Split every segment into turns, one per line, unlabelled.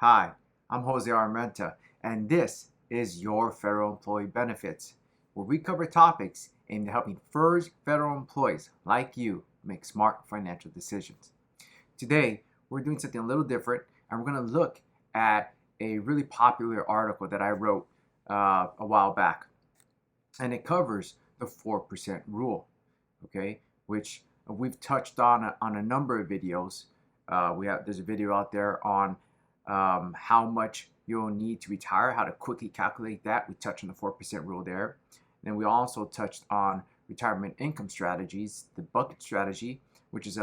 Hi, I'm Jose Armenta, and this is your Federal Employee Benefits, where we cover topics aimed at helping first federal employees like you make smart financial decisions. Today, we're doing something a little different, and we're going to look at a really popular article that I wrote a while back, and it covers the 4% rule, okay, which we've touched on a number of videos. There's a video out there on how much you'll need to retire, how to quickly calculate that. We touched on the 4% rule there. And then we also touched on retirement income strategies, the bucket strategy, which is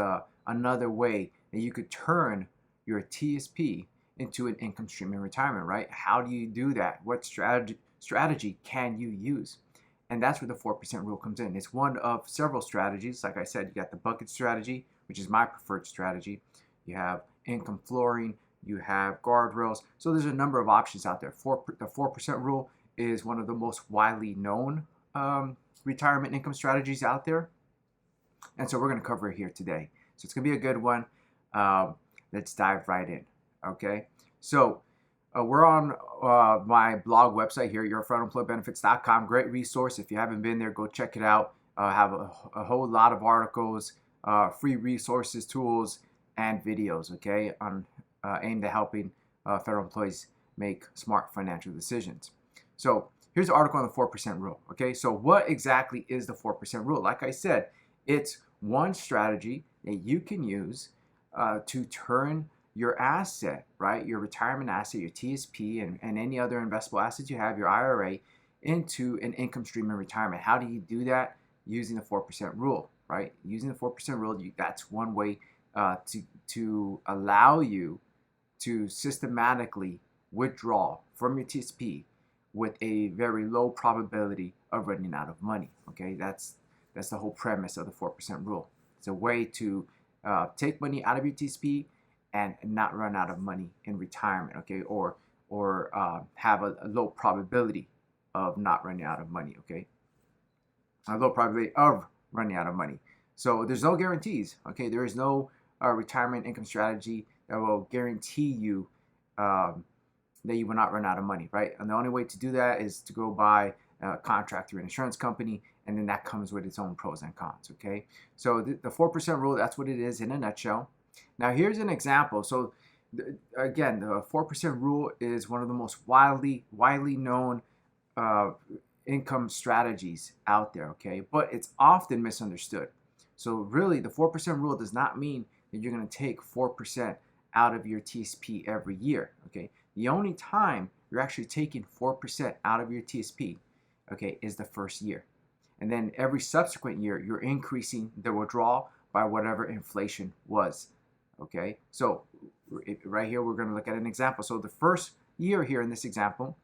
another way that you could turn your TSP into an income stream in retirement, right? How do you do that? What strategy can you use? And that's where the 4% rule comes in. It's one of several strategies. Like I said, you got the bucket strategy, which is my preferred strategy. You have income flooring, you have guardrails. So there's a number of options out there. The 4% rule is one of the most widely known retirement income strategies out there. And so we're going to cover it here today. So it's going to be a good one. Let's dive right in. Okay. So we're on my blog website here, yourfederalemployeebenefits.com. Great resource. If you haven't been there, go check it out. I have a whole lot of articles, free resources, tools, and videos, okay, on aimed at helping federal employees make smart financial decisions. So here's the article on the 4% rule, okay? So what exactly is the 4% rule? Like I said, it's one strategy that you can use to turn your asset, right, your retirement asset, your TSP, and any other investable assets you have, your IRA, into an income stream in retirement. How do you do that? Using the 4% rule, right? Using the 4% rule, that's one way to allow you to systematically withdraw from your TSP with a very low probability of running out of money. Okay, that's the whole premise of the 4% rule. It's a way to take money out of your TSP and not run out of money in retirement. Okay, or have a low probability of not running out of money. Okay, a low probability of running out of money. So there's no guarantees. Okay, there is no retirement income strategy that will guarantee you that you will not run out of money, right? And the only way to do that is to go buy a contract through an insurance company, and then that comes with its own pros and cons, okay? So the 4% rule, that's what it is in a nutshell. Now here's an example. So again, the 4% rule is one of the most widely known income strategies out there, okay? But it's often misunderstood. So really, the 4% rule does not mean that you're going to take 4% out of your TSP every year, okay? The only time you're actually taking 4% out of your TSP, okay, is the first year. And then every subsequent year, you're increasing the withdrawal by whatever inflation was, okay? So right here, we're going to look at an example. So the first year here in this example,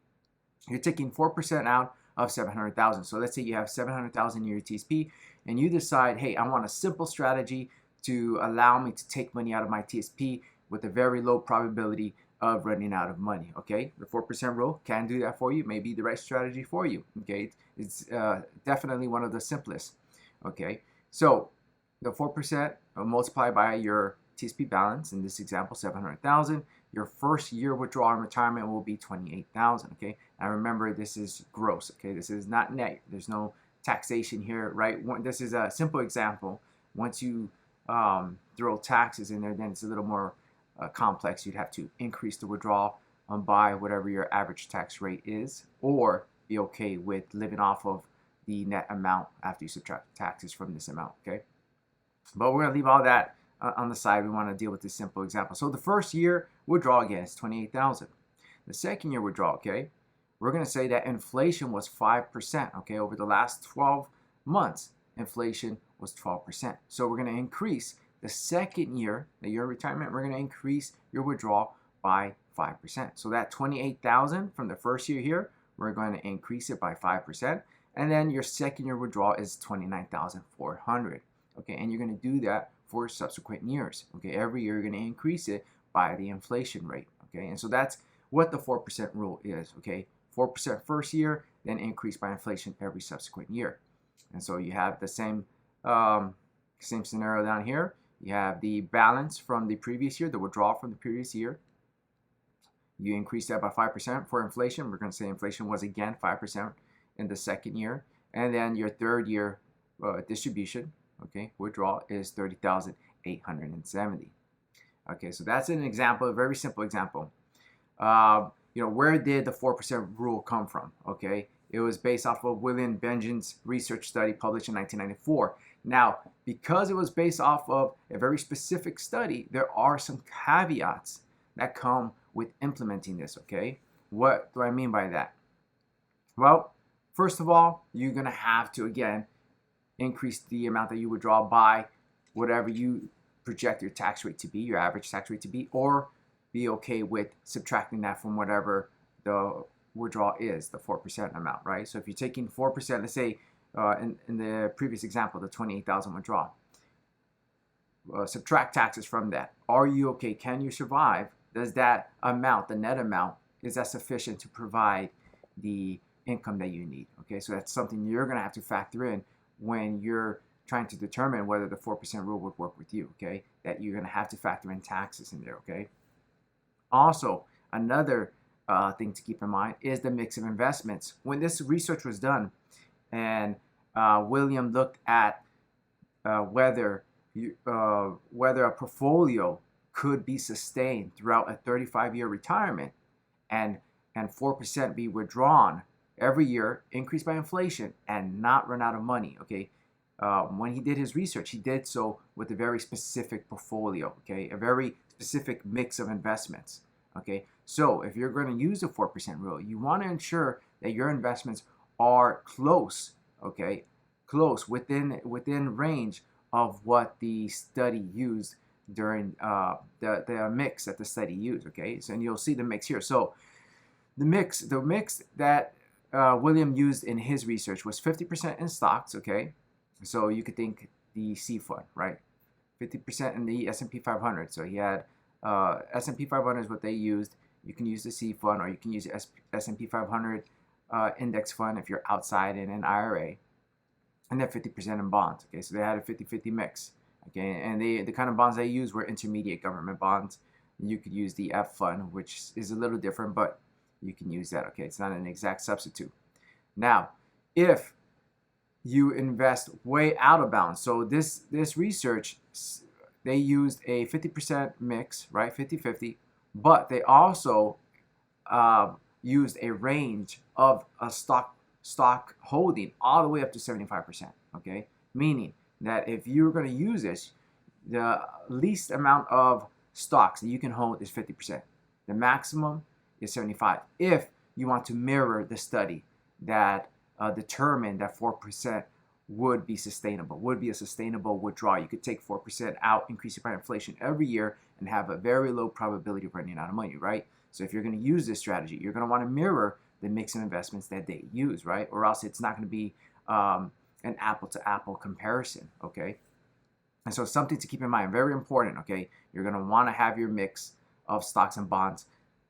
you're taking 4% out of 700,000. So let's say you have 700,000 in your TSP, and you decide, hey, I want a simple strategy to allow me to take money out of my TSP with a very low probability of running out of money. Okay, the 4% rule can do that for you. May be the right strategy for you. Okay, it's definitely one of the simplest. Okay, so the 4% multiplied by your TSP balance, in this example 700,000, your first year withdrawal in retirement will be 28,000. Okay, now remember, this is gross. Okay, this is not net. There's no taxation here, right? This is a simple example. Once you throw taxes in there, then it's a little more complex. You'd have to increase the withdrawal by whatever your average tax rate is, or be okay with living off of the net amount after you subtract taxes from this amount. Okay, but we're gonna leave all that on the side. We want to deal with this simple example. So the first year withdrawal, again, is 28,000. The second year withdrawal, okay, we're gonna say that inflation was 5%. Okay, over the last 12 months, inflation was 12%. So we're going to increase the second year that you're in retirement, we're going to increase your withdrawal by 5%. So that 28,000 from the first year here, we're going to increase it by 5%. And then your second year withdrawal is 29,400. Okay, and you're going to do that for subsequent years. Okay, every year you're going to increase it by the inflation rate. Okay, and so that's what the 4% rule is. Okay, 4% first year, then increase by inflation every subsequent year. And so you have the same scenario down here. You have the balance from the previous year, the withdrawal from the previous year. You increase that by 5% for inflation. We're going to say inflation was again 5% in the second year. And then your third year distribution, okay, withdrawal is 30,870. Okay, so that's an example, a very simple example. Where did the 4% rule come from? Okay, it was based off of William Benjamin's research study published in 1994. Now, because it was based off of a very specific study, there are some caveats that come with implementing this, okay? What do I mean by that? Well, first of all, you're going to have to, again, increase the amount that you withdraw by whatever you project your tax rate to be, your average tax rate to be, or be okay with subtracting that from whatever the withdrawal is, the 4% amount, right? So if you're taking 4%, let's say in the previous example, the 28,000 withdrawal, subtract taxes from that. Are you okay? Can you survive? Does that amount, the net amount, is that sufficient to provide the income that you need? Okay, so that's something you're going to have to factor in when you're trying to determine whether the 4% rule would work with you, okay? That you're going to have to factor in taxes in there, okay? Also, another thing to keep in mind is the mix of investments. When this research was done and William looked at whether a portfolio could be sustained throughout a 35-year retirement and 4% be withdrawn every year, increased by inflation, and not run out of money, okay? When he did his research, he did so with a very specific portfolio, okay? A very specific mix of investments, okay? So if you're going to use the 4% rule, you want to ensure that your investments are close, okay? Close, within range of what the study used during the mix that the study used, okay? So, and you'll see the mix here. So the mix that William used in his research was 50% in stocks, okay? So you could think the C fund, right? 50% in the S&P 500. So he had S&P 500 is what they used. You can use the C fund, or you can use the S&P 500 index fund if you're outside in an IRA. And then 50% in bonds, okay? So they had a 50-50 mix, okay? And the kind of bonds they used were intermediate government bonds. You could use the F fund, which is a little different, but you can use that, okay? It's not an exact substitute. Now, if you invest way out of bounds, so this research, they used a 50% mix, right? 50-50, but they also used a range of a stock holding all the way up to 75%, okay? Meaning that if you're going to use this, the least amount of stocks that you can hold is 50%. The maximum is 75%. If you want to mirror the study that determined that 4% would be sustainable, would be a sustainable withdrawal. You could take 4% out, increase it by inflation every year, and have a very low probability of running out of money, right? So if you're going to use this strategy, you're going to want to mirror the mix of investments that they use, right? Or else it's not going to be an apple-to-apple comparison, okay? And so something to keep in mind, very important, okay? You're going to want to have your mix of stocks and bonds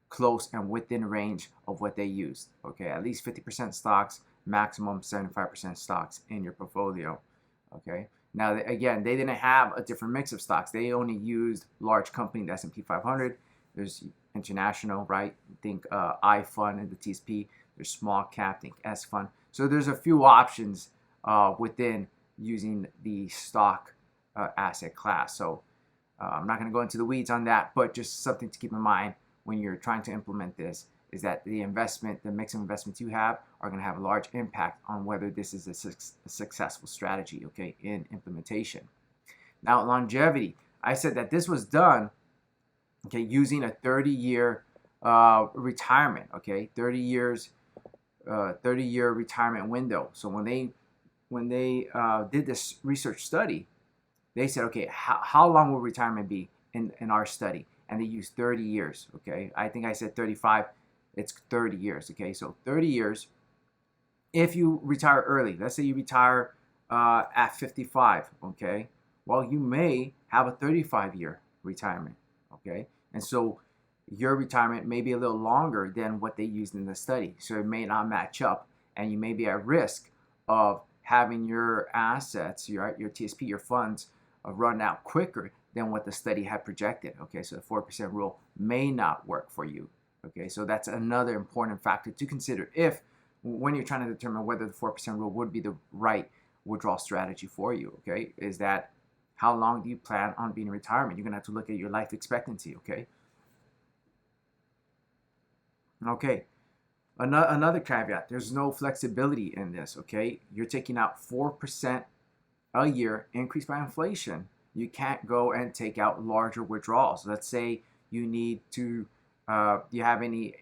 close and within range of what they used, okay? At least 50% stocks, maximum 75% stocks in your portfolio, okay? Now, again, they didn't have a different mix of stocks. They only used large company, the S&P 500. There's international, right? Think I fund and the TSP. There's small cap, think S fund. So there's a few options within using the stock asset class. So I'm not going to go into the weeds on that, but just something to keep in mind when you're trying to implement this is that the mix of investments you have are going to have a large impact on whether this is a successful strategy, okay, in implementation. Now, longevity. I said that this was done, okay, using a 30-year retirement, okay, 30-year retirement window. So when they did this research study, they said, okay, how long will retirement be in our study? And they used 30 years, okay? I think I said 35. It's 30 years, okay? So 30 years. If you retire early, let's say you retire at 55, okay? Well, you may have a 35-year retirement, okay? And so your retirement may be a little longer than what they used in the study. So it may not match up, and you may be at risk of having your assets, your TSP, your funds, run out quicker than what the study had projected, okay? So the 4% rule may not work for you Okay, so that's another important factor to consider if when you're trying to determine whether the 4% rule would be the right withdrawal strategy for you. Okay, is that how long do you plan on being in retirement? You're gonna have to look at your life expectancy. Okay. Okay. Another caveat: there's no flexibility in this. Okay, you're taking out 4% a year increased by inflation. You can't go and take out larger withdrawals. Let's say you need to you have an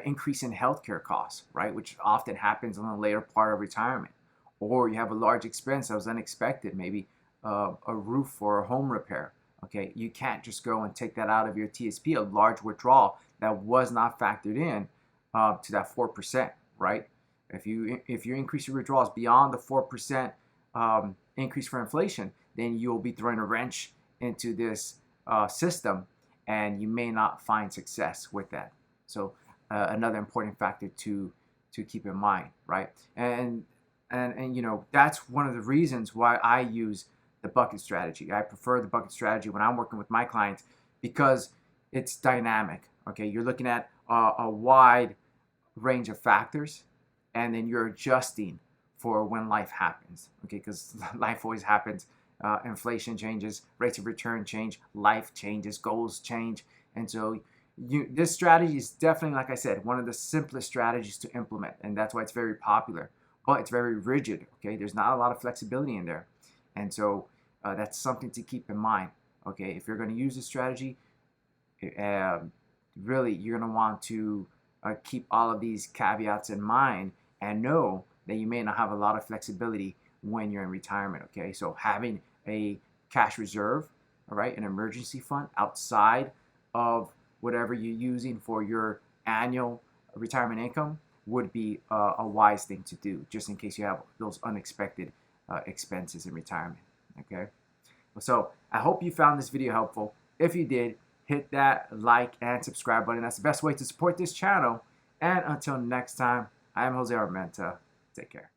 increase in healthcare costs, right, which often happens in the later part of retirement, or you have a large expense that was unexpected, maybe a roof or a home repair. Okay, you can't just go and take that out of your TSP, a large withdrawal that was not factored in to that 4%, right? If you increase your withdrawals beyond the 4% increase for inflation, then you'll be throwing a wrench into this system, and you may not find success with that. So another important factor to keep in mind, right? And you know, that's one of the reasons why I use the bucket strategy. I prefer the bucket strategy when I'm working with my clients because it's dynamic. Okay, you're looking at a wide range of factors, and then you're adjusting for when life happens. Okay, because life always happens. Inflation changes, rates of return change, life changes, goals change, and so this strategy is definitely, like I said, one of the simplest strategies to implement, and that's why it's very popular. But it's very rigid. Okay, there's not a lot of flexibility in there, and so that's something to keep in mind. Okay, if you're going to use this strategy, really you're going to want to keep all of these caveats in mind and know that you may not have a lot of flexibility when you're in retirement. Okay, so having a cash reserve, all right, an emergency fund outside of whatever you're using for your annual retirement income would be a wise thing to do, just in case you have those unexpected expenses in retirement. Okay, so I hope you found this video helpful. If you did, hit that like and subscribe button. That's the best way to support this channel. And until next time, I'm Jose Armenta. Take care.